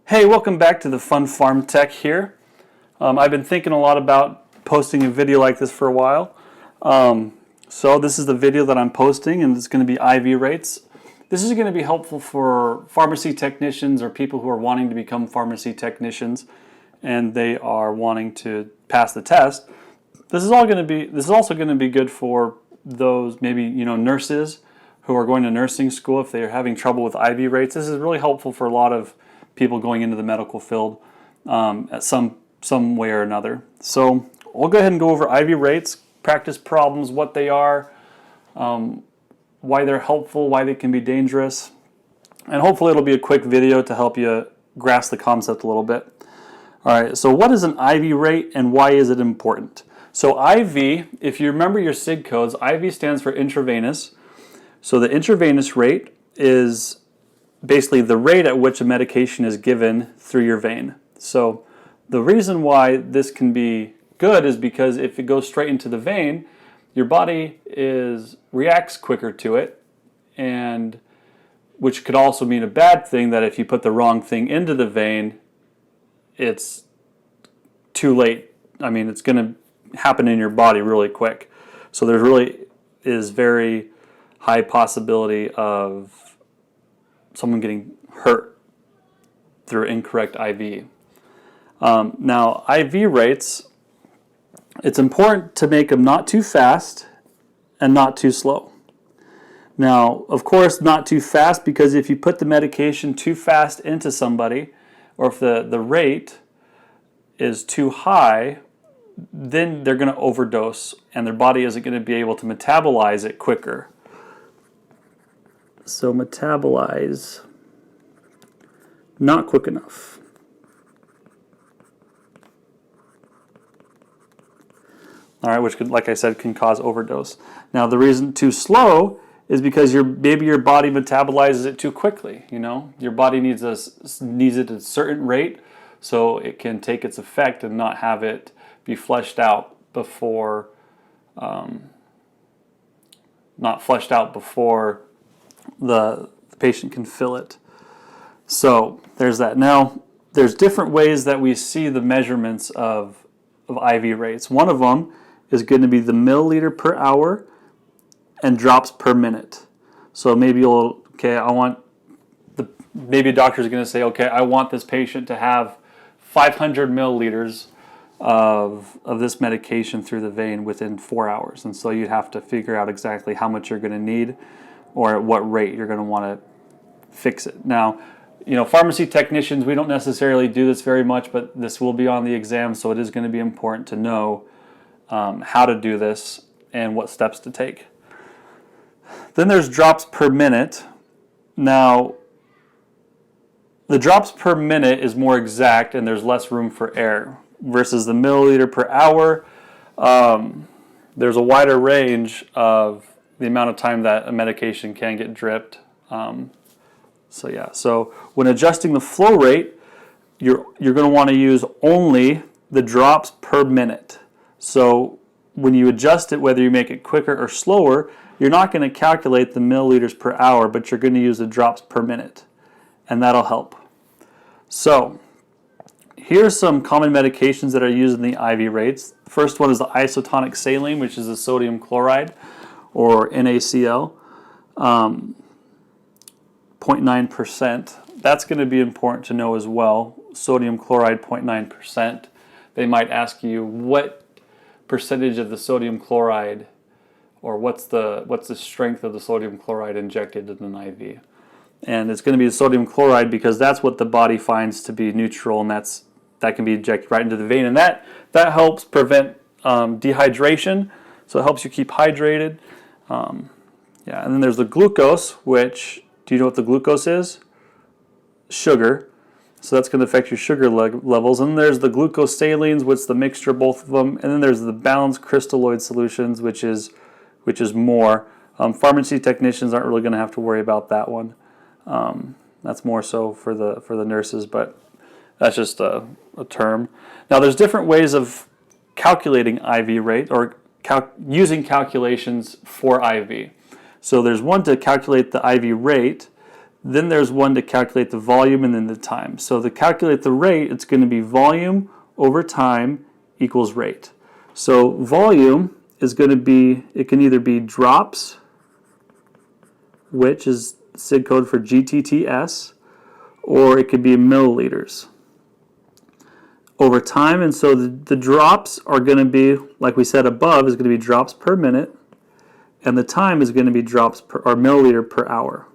Hey, welcome back to the Fun Farm Tech here. I've been thinking a lot about posting a video like this for a while. So this is the video that I'm posting, and it's going to be IV rates. This is going to be helpful for pharmacy technicians or people who are wanting to become pharmacy technicians and they are wanting to pass the test. This is also going to be good for those maybe nurses who are going to nursing school if they are having trouble with IV rates. This is really helpful for a lot of people going into the medical field at some way or another. So we'll go ahead and go over IV rates, practice problems, what they are, why they're helpful, why they can be dangerous, and hopefully it'll be a quick video to help you grasp the concept a little bit. All right, so what is an IV rate and why is it important? So IV, if you remember your SIG codes, IV stands for intravenous. So the intravenous rate is basically the rate at which a medication is given through your vein. So the reason why this can be good is because if it goes straight into the vein, your body reacts quicker to it, and which could also mean a bad thing, that if you put the wrong thing into the vein, it's too late. I mean, it's going to happen in your body really quick. So there really is very high possibility of someone getting hurt through incorrect IV. Now, IV rates, it's important to make them not too fast and not too slow. Now, of course, not too fast, because if you put the medication too fast into somebody, or if the rate is too high, then they're going to overdose and their body isn't going to be able to metabolize it quicker. So metabolize, not quick enough. All right, which could, like I said, can cause overdose. Now, the reason too slow is because maybe your body metabolizes it too quickly. Your body needs it at a certain rate so it can take its effect and not have it be fleshed out before, the patient can fill it. So there's that. Now, there's different ways that we see the measurements of IV rates. One of them is going to be the milliliter per hour and drops per minute. So maybe maybe a doctor is going to say, okay, I want this patient to have 500 milliliters of this medication through the vein within 4 hours. And so you'd have to figure out exactly how much you're going to need or at what rate you're going to want to fix it. Now, pharmacy technicians, we don't necessarily do this very much, but this will be on the exam, so it is going to be important to know how to do this and what steps to take. Then there's drops per minute. Now, the drops per minute is more exact and there's less room for error versus the milliliter per hour. There's a wider range of the amount of time that a medication can get dripped. So when adjusting the flow rate, you're going to want to use only the drops per minute. So when you adjust it, whether you make it quicker or slower, you're not going to calculate the milliliters per hour, but you're going to use the drops per minute, and that'll help. So here's some common medications that are used in the IV rates. The first one is the isotonic saline, which is the sodium chloride, or NaCl, 0.9%. That's going to be important to know as well. Sodium chloride, 0.9%. They might ask you what percentage of the sodium chloride, or what's the strength of the sodium chloride injected in an IV. And it's going to be the sodium chloride because that's what the body finds to be neutral, and that can be injected right into the vein, and that helps prevent dehydration. So it helps you keep hydrated. And then there's the glucose, which, do you know what the glucose is? Sugar. So that's going to affect your sugar levels. And then there's the glucose salines, which is the mixture of both of them. And then there's the balanced crystalloid solutions, which is more. Pharmacy technicians aren't really going to have to worry about that one. That's more so for the nurses, but that's just a term. Now, there's different ways of calculating IV rate, or using calculations for IV. So there's one to calculate the IV rate. Then there's one to calculate the volume and then the time. So to calculate the rate, it's going to be volume over time equals rate. So volume is going to be, it can either be drops, which is SIG code for GTTS, or it could be milliliters over time. And so the drops are going to be, like we said above, is going to be drops per minute, and the time is going to be drops per, or milliliter per hour.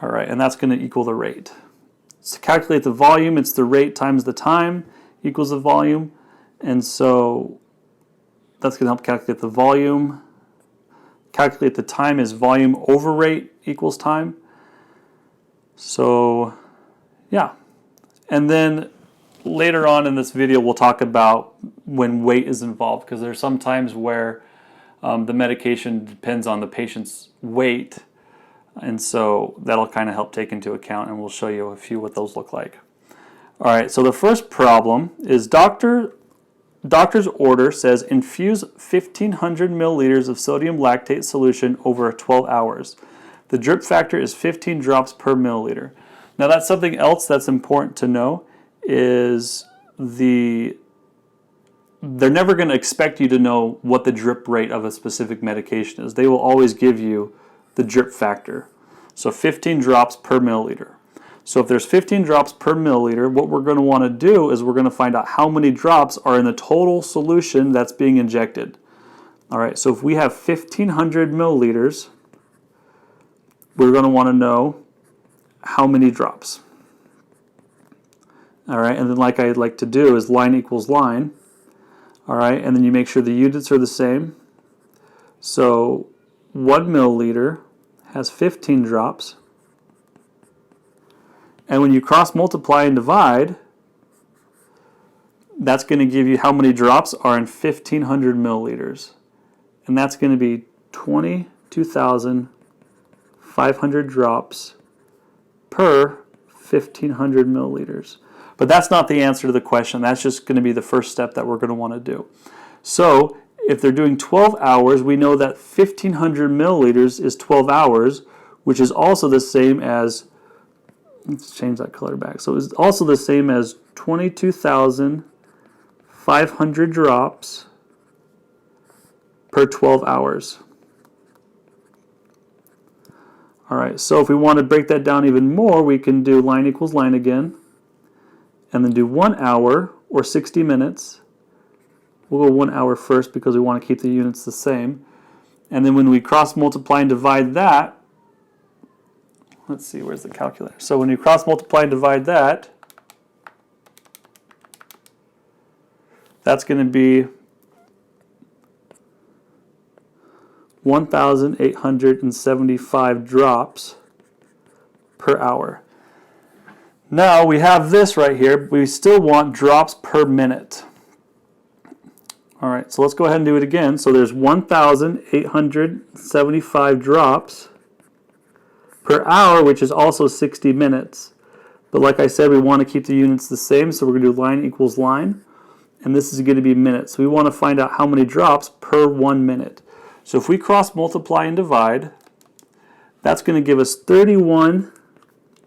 All right, and that's going to equal the rate. To calculate the volume, it's the rate times the time equals the volume, and so that's going to help calculate the volume. Calculate the time is volume over rate equals time. So, yeah. And then later on in this video, we'll talk about when weight is involved, because there's some times where the medication depends on the patient's weight, and so that'll kind of help take into account, and we'll show you a few what those look like. All right, so the first problem is doctor's order says infuse 1,500 milliliters of sodium lactate solution over 12 hours. The drip factor is 15 drops per milliliter. Now that's something else that's important to know, is they're never going to expect you to know what the drip rate of a specific medication is. They will always give you the drip factor. So 15 drops per milliliter. So if there's 15 drops per milliliter, what we're going to want to do is we're going to find out how many drops are in the total solution that's being injected. All right, so if we have 1,500 milliliters, we're going to want to know how many drops. All right, and then like I like to do is line equals line. All right, and then you make sure the units are the same. So 1 milliliter has 15 drops. And when you cross multiply and divide, that's going to give you how many drops are in 1,500 milliliters. And that's going to be 22,500 drops per 1,500 milliliters. But that's not the answer to the question. That's just going to be the first step that we're going to want to do. So if they're doing 12 hours, we know that 1,500 milliliters is 12 hours, which is also the same as, let's change that color back. So it's also the same as 22,500 drops per 12 hours. All right, so if we want to break that down even more, we can do line equals line again, and then do 1 hour or 60 minutes. We'll go 1 hour first because we want to keep the units the same. And then when we cross multiply and divide that, let's see, where's the calculator? So when you cross multiply and divide that, that's going to be 1,875 drops per hour. Now we have this right here, but we still want drops per minute. All right, so let's go ahead and do it again. So there's 1,875 drops per hour, which is also 60 minutes. But like I said, we want to keep the units the same, so we're going to do line equals line, and this is going to be minutes. So we want to find out how many drops per 1 minute. So if we cross multiply and divide, that's going to give us 31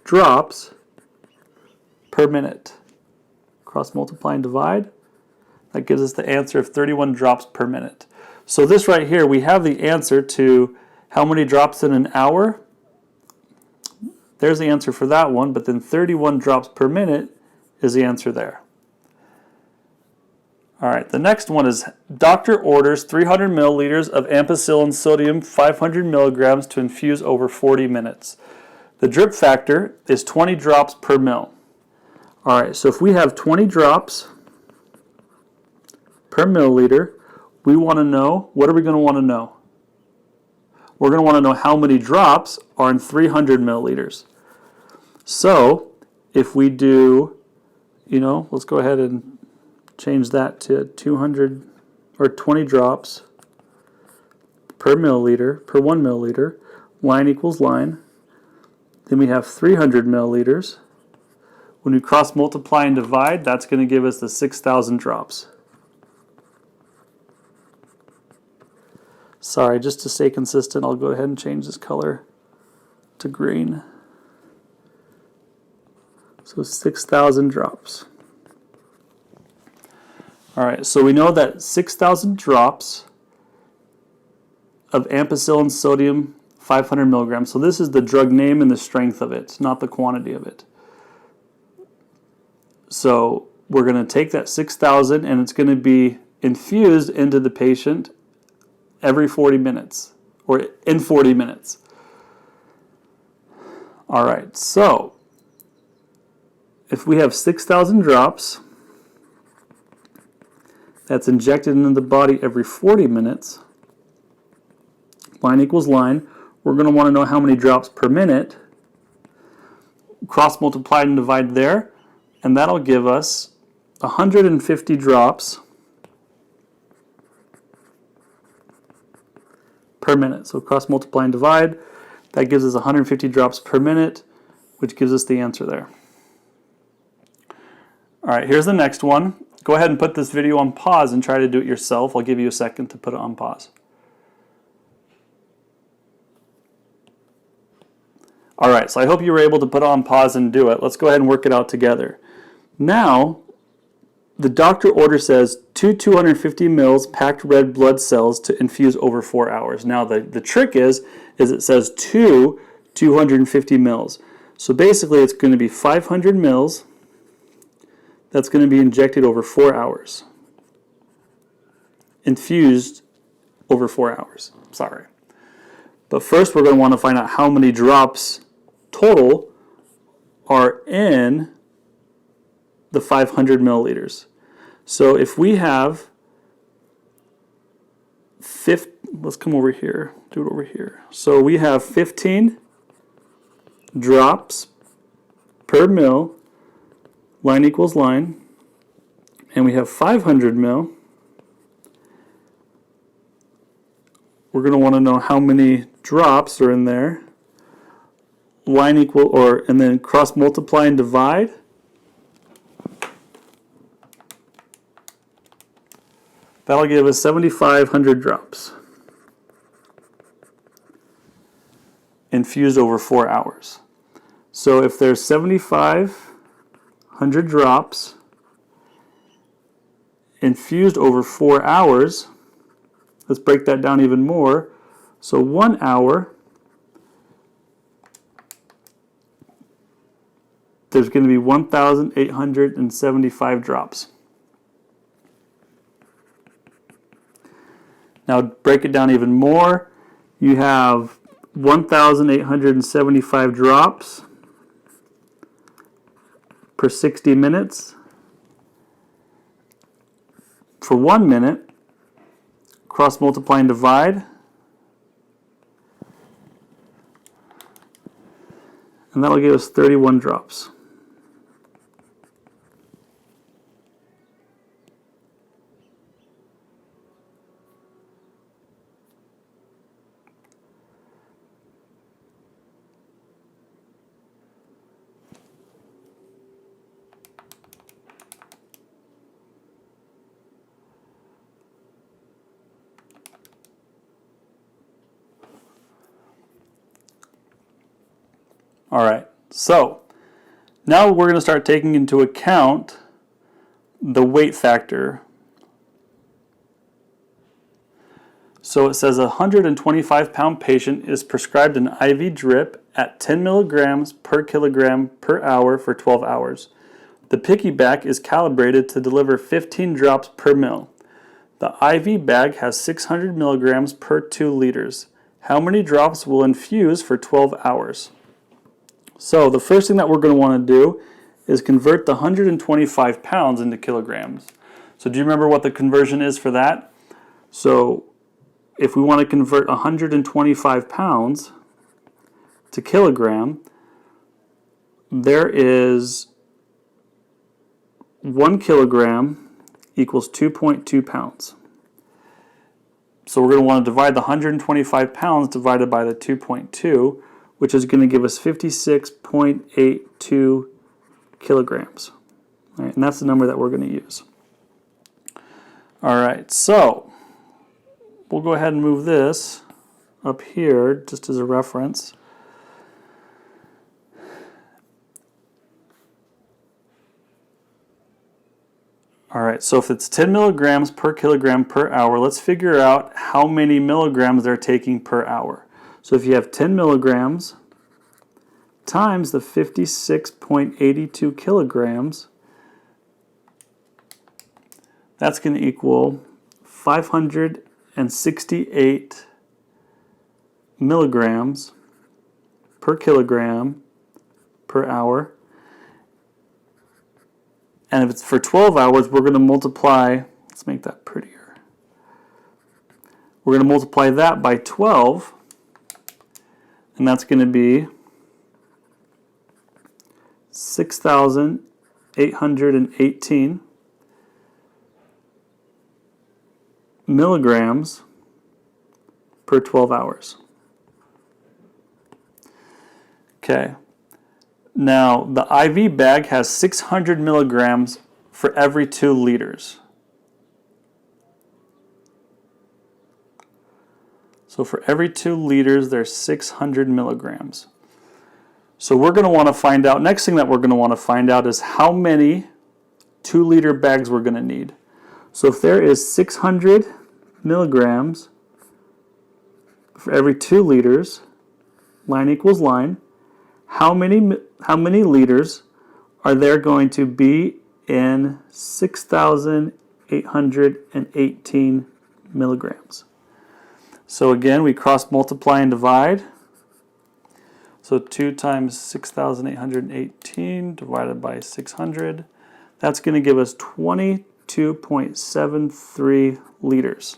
drops per minute. Cross multiply and divide, that gives us the answer of 31 drops per minute. So this right here, we have the answer to how many drops in an hour. There's the answer for that one, but then 31 drops per minute is the answer there. All right, the next one is doctor orders 300 milliliters of ampicillin sodium 500 milligrams to infuse over 40 minutes. The drip factor is 20 drops per mil. All right, so if we have 20 drops per milliliter, we want to know, what are we going to want to know? We're going to want to know how many drops are in 300 milliliters. So if we do, let's go ahead and change that to 200 or 20 drops per milliliter, per 1 milliliter, line equals line. Then we have 300 milliliters. When we cross multiply and divide, that's going to give us the 6,000 drops. Sorry, just to stay consistent, I'll go ahead and change this color to green. So 6,000 drops. All right, so we know that 6,000 drops of ampicillin sodium 500 milligrams. So this is the drug name and the strength of it, not the quantity of it. So we're going to take that 6,000 and it's going to be infused into the patient every 40 minutes, or in 40 minutes. All right, so if we have 6,000 drops that's injected into the body every 40 minutes, line equals line, we're going to want to know how many drops per minute, cross multiply and divide there, and that'll give us 150 drops per minute. So cross multiply and divide, that gives us 150 drops per minute, which gives us the answer there. All right, here's the next one. Go ahead and put this video on pause and try to do it yourself. I'll give you a second to put it on pause. All right, so I hope you were able to put it on pause and do it. Let's go ahead and work it out together. Now, the doctor order says 250 mils packed red blood cells to infuse over 4 hours. Now, the trick is it says 250 mils. So basically, it's going to be 500 mils that's going to be injected over 4 hours. Infused over 4 hours. Sorry. But first, we're going to want to find out how many drops total are in the 500 milliliters. So if we have, let's come over here, do it over here. So we have 15 drops per mil, line equals line, and we have 500 mil. We're going to want to know how many drops are in there, line equal, and then cross multiply and divide. That'll give us 7,500 drops infused over 4 hours. So if there's 7,500 drops infused over 4 hours, let's break that down even more. So 1 hour, there's going to be 1,875 drops. Now break it down even more. You have 1,875 drops per 60 minutes. For 1 minute, cross multiply and divide. And that'll give us 31 drops. All right, so now we're going to start taking into account the weight factor. So it says a 125-pound patient is prescribed an IV drip at 10 milligrams per kilogram per hour for 12 hours. The piggyback is calibrated to deliver 15 drops per mil. The IV bag has 600 milligrams per 2 liters. How many drops will infuse for 12 hours? So the first thing that we're going to want to do is convert the 125 pounds into kilograms. So do you remember what the conversion is for that? So if we want to convert 125 pounds to kilogram, there is 1 kilogram equals 2.2 pounds. So we're going to want to divide the 125 pounds divided by the 2.2, which is going to give us 56.82 kilograms. All right, and that's the number that we're going to use. All right, so we'll go ahead and move this up here just as a reference. All right, so if it's 10 milligrams per kilogram per hour, let's figure out how many milligrams they're taking per hour. So if you have 10 milligrams times the 56.82 kilograms, that's going to equal 568 milligrams per kilogram per hour. And if it's for 12 hours, we're going to multiply, let's make that prettier. We're going to multiply that by 12, and that's going to be 6,818 milligrams per 12 hours. Okay. Now, the IV bag has 600 milligrams for every 2 liters. So for every 2 liters, there's 600 milligrams. So we're going to want to find out, next thing that we're going to want to find out is how many 2-liter bags we're going to need. So if there is 600 milligrams for every 2 liters, line equals line, how many liters are there going to be in 6,818 milligrams? So again, we cross multiply and divide. So 2 times 6,818 divided by 600, that's going to give us 22.73 liters.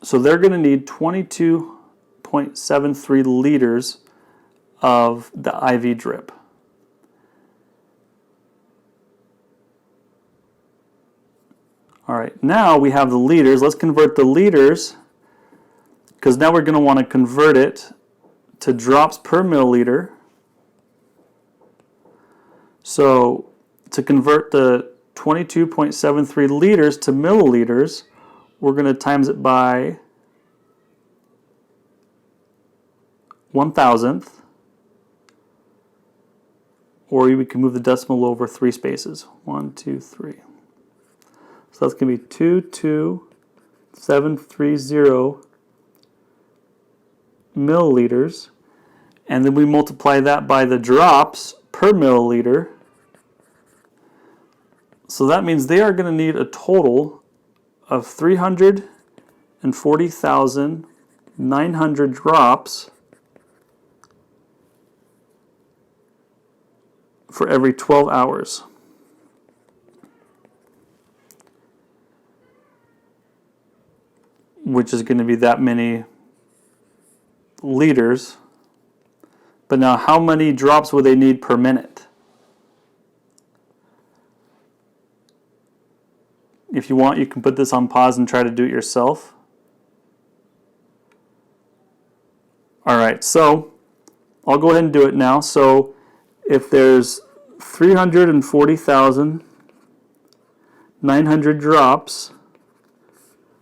So they're going to need 22.73 liters of the IV drip. All right, now we have the liters. Let's convert the liters, because now we're going to want to convert it to drops per milliliter. So to convert the 22.73 liters to milliliters, we're going to times it by 1,000th, or we can move the decimal over 3 spaces. 1, 2, 3. So that's going to be 22730 milliliters, and then we multiply that by the drops per milliliter. So that means they are going to need a total of 340,900 drops for every 12 hours. Which is going to be that many liters. But now, how many drops would they need per minute? If you want, you can put this on pause and try to do it yourself. All right, so I'll go ahead and do it now. So if there's 340,900 drops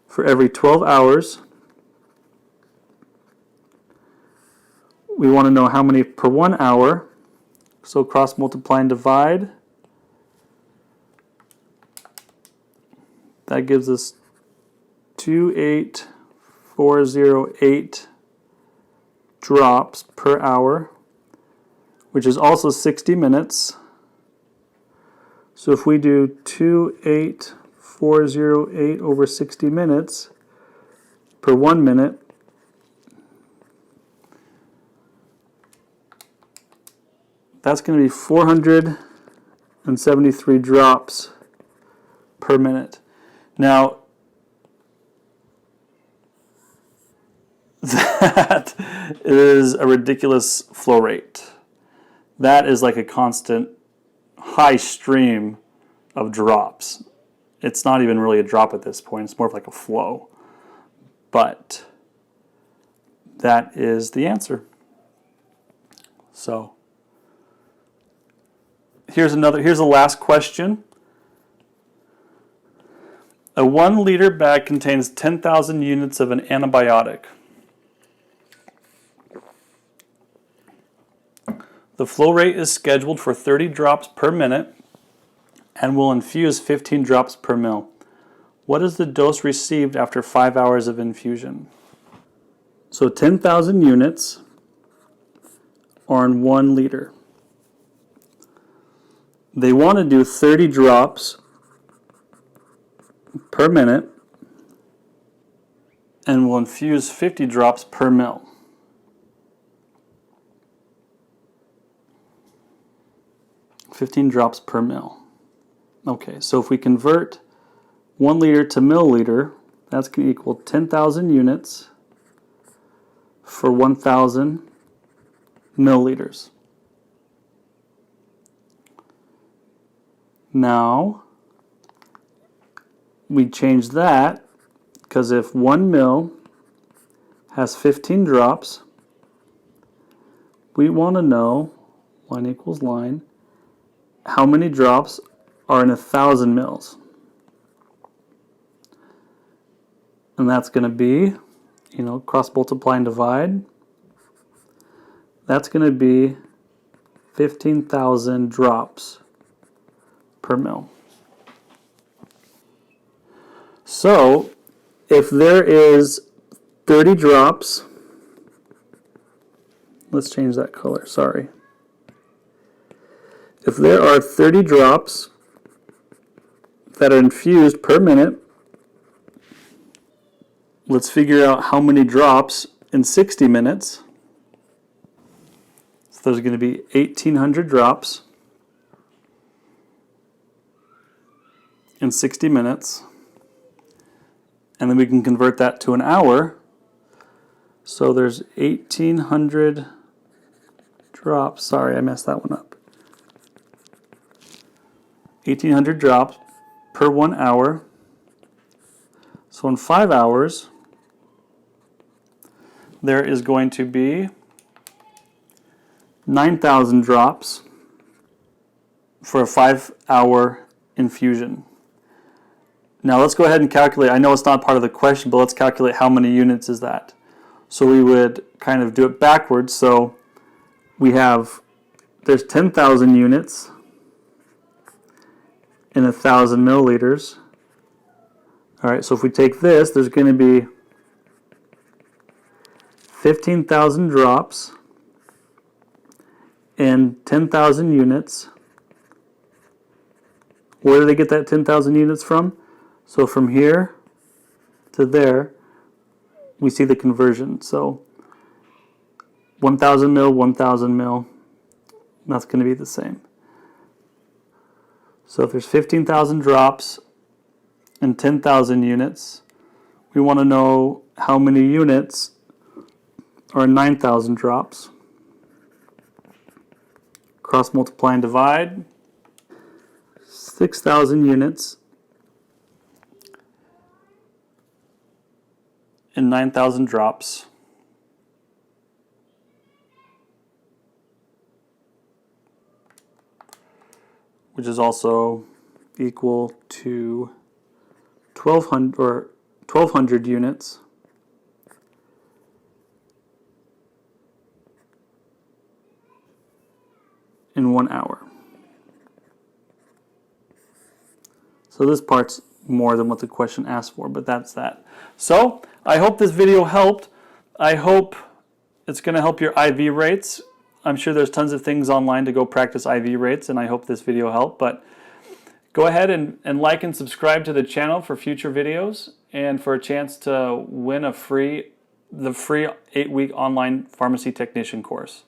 for every 12 hours, we want to know how many per 1 hour. So cross multiply and divide. That gives us 28408 drops per hour, which is also 60 minutes. So if we do 28408 over 60 minutes per 1 minute, that's going to be 473 drops per minute. Now, that is a ridiculous flow rate. That is like a constant high stream of drops. It's not even really a drop at this point. It's more of like a flow. But that is the answer. So here's the last question. A 1 liter bag contains 10,000 units of an antibiotic. The flow rate is scheduled for 30 drops per minute. and will infuse 15 drops per ml. What is the dose received after 5 hours of infusion? So 10,000 units are in 1 liter. They want to do 30 drops per minute and will infuse 50 drops per ml. "15 drops per ml." Okay, so if we convert 1 liter to milliliter, that's going to equal 10,000 units for 1,000 milliliters. Now, we change that because if 1 ml has 15 drops, we want to know, line equals line, how many drops are in 1,000 mils. And that's going to be, cross multiply and divide. That's going to be 15,000 drops per mil. So, if there is 30 drops, let's change that color, sorry. If there are 30 drops that are infused per minute, let's figure out how many drops in 60 minutes. So there's going to be 1,800 drops in 60 minutes. And then we can convert that to an hour. So there's 1,800 drops. Sorry, I messed that one up. 1,800 drops per 1 hour. So in 5 hours, there is going to be 9,000 drops for a 5-hour infusion. Now let's go ahead and calculate. I know it's not part of the question, but let's calculate how many units is that. So we would kind of do it backwards. So there's 10,000 units in 1,000 milliliters. All right, so if we take this, there's going to be 15,000 drops and 10,000 units. Where do they get that 10,000 units from? So from here to there, we see the conversion. So 1,000 mil, 1,000 mil, that's going to be the same. So if there's 15,000 drops and 10,000 units, we want to know how many units are 9,000 drops. Cross multiply and divide. 6,000 units and 9,000 drops. Which is also equal to 1,200 units in 1 hour. So this part's more than what the question asked for, but that's that. So I hope this video helped. I hope it's going to help your IV rates. I'm sure there's tons of things online to go practice IV rates, and I hope this video helped. But go ahead and like and subscribe to the channel for future videos and for a chance to win the free 8-week online pharmacy technician course.